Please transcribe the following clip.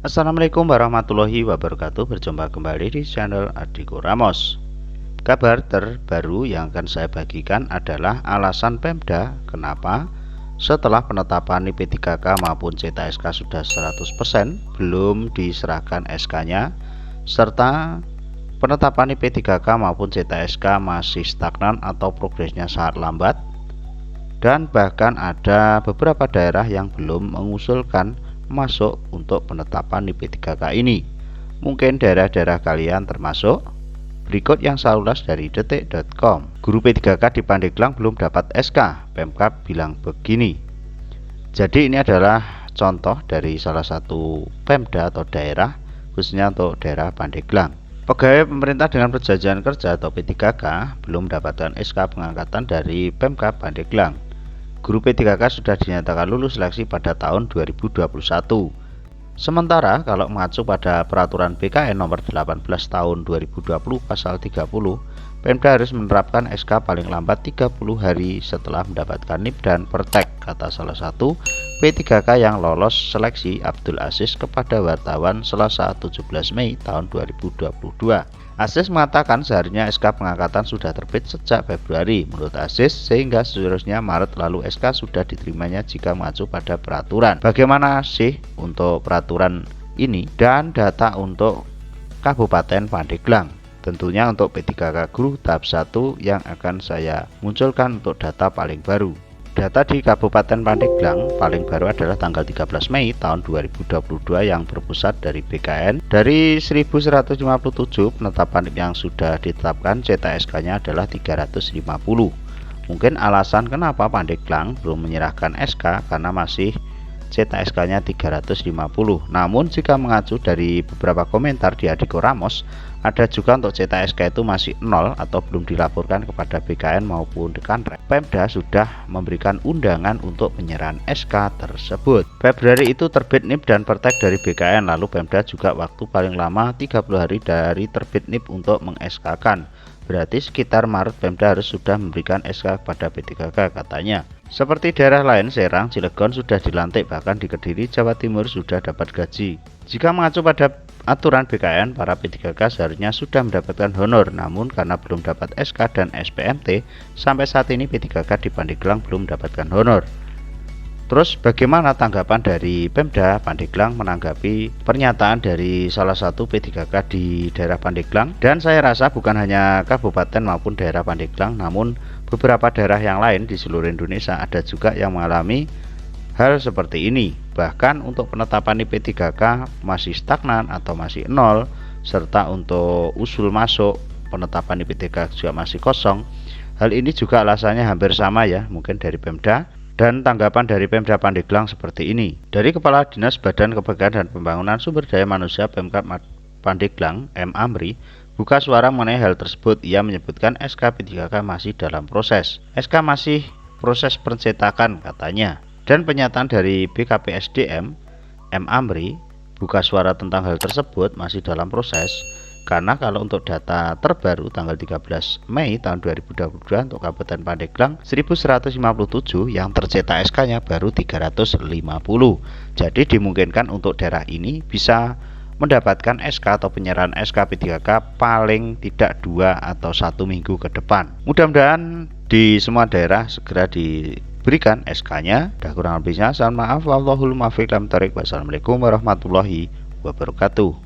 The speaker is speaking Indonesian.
Assalamualaikum warahmatullahi wabarakatuh. Berjumpa kembali di channel Adiko Ramos. Kabar terbaru yang akan saya bagikan adalah alasan Pemda kenapa setelah penetapan IP3K maupun CTSK sudah 100% belum diserahkan SK-nya, serta penetapan IP3K maupun CTSK masih stagnan atau progresnya sangat lambat, dan bahkan ada beberapa daerah yang belum mengusulkan masuk untuk penetapan IP3K ini. Mungkin daerah-daerah kalian termasuk. Berikut yang saya ulas dari detik.com. Guru P3K di Pandeglang belum dapat SK, Pemkab bilang begini. Jadi ini adalah contoh dari salah satu Pemda atau daerah, khususnya untuk daerah Pandeglang. Pegawai pemerintah dengan perjanjian kerja atau P3K belum mendapatkan SK pengangkatan dari Pemkab Pandeglang. Guru P3K sudah dinyatakan lulus seleksi pada tahun 2021. Sementara kalau mengacu pada peraturan BKN nomor 18 tahun 2020 pasal 30, Pemda harus menerapkan SK paling lambat 30 hari setelah mendapatkan NIP dan Pertek, kata salah satu P3K yang lolos seleksi Abdul Aziz kepada wartawan Selasa 17 Mei tahun 2022. Aziz mengatakan seharinya SK pengangkatan sudah terbit sejak Februari menurut Aziz, sehingga seharusnya Maret lalu SK sudah diterimanya jika mengacu pada peraturan. Bagaimana sih untuk peraturan ini dan data untuk Kabupaten Pandeglang? Tentunya untuk P3K Guru tahap 1 yang akan saya munculkan untuk data paling baru. Data di Kabupaten Pandeglang paling baru adalah tanggal 13 Mei tahun 2022 yang berpusat dari BKN. Dari 1157 penetapan yang sudah ditetapkan, CTSK-nya adalah 350. Mungkin alasan kenapa Pandeglang belum menyerahkan SK karena masih CTSK-nya 350. Namun jika mengacu dari beberapa komentar di Adiko Ramos, ada juga untuk CTSK itu masih 0 atau belum dilaporkan kepada BKN maupun Dekanrek. Pemda sudah memberikan undangan untuk penyerahan SK tersebut. Februari itu terbit NIP dan Pertek dari BKN, lalu Pemda juga waktu paling lama 30 hari dari terbit NIP untuk meng-SK-kan. Berarti sekitar Maret Pemda harus sudah memberikan SK kepada P3K katanya. Seperti daerah lain, Serang, Cilegon sudah dilantik, bahkan di Kediri, Jawa Timur sudah dapat gaji. Jika mengacu pada aturan BKN, para P3K seharusnya sudah mendapatkan honor, namun karena belum dapat SK dan SPMT, sampai saat ini P3K di Pandeglang belum mendapatkan honor. Terus bagaimana tanggapan dari Pemda Pandeglang menanggapi pernyataan dari salah satu P3K di daerah Pandeglang? Dan saya rasa bukan hanya kabupaten maupun daerah Pandeglang, namun beberapa daerah yang lain di seluruh Indonesia ada juga yang mengalami hal seperti ini. Bahkan untuk penetapan IP3K masih stagnan atau masih 0, serta untuk usul masuk penetapan IP3K juga masih kosong. Hal ini juga alasannya hampir sama ya, mungkin dari Pemda. Dan tanggapan dari Pemda Pandeglang seperti ini. Dari Kepala Dinas Badan Kepegawaian dan Pembangunan Sumber Daya Manusia Pemkab Pandeglang, M. Amri, buka suara mengenai hal tersebut. Ia menyebutkan SK P3K masih dalam proses. SK masih proses pencetakan katanya. Dan pernyataan dari BKPSDM, M. Amri, buka suara tentang hal tersebut masih dalam proses. Karena kalau untuk data terbaru tanggal 13 Mei tahun 2022 untuk Kabupaten Pandeglang 1157 yang tercetak SK-nya baru 350. Jadi dimungkinkan untuk daerah ini bisa mendapatkan SK atau penyerahan SK P3K paling tidak 2 atau 1 minggu ke depan. Mudah-mudahan di semua daerah segera diberikan SK-nya. Dan kurang lebihnya, mohon maaf. Wallahul muwaffiq. Wassalamualaikum warahmatullahi wabarakatuh.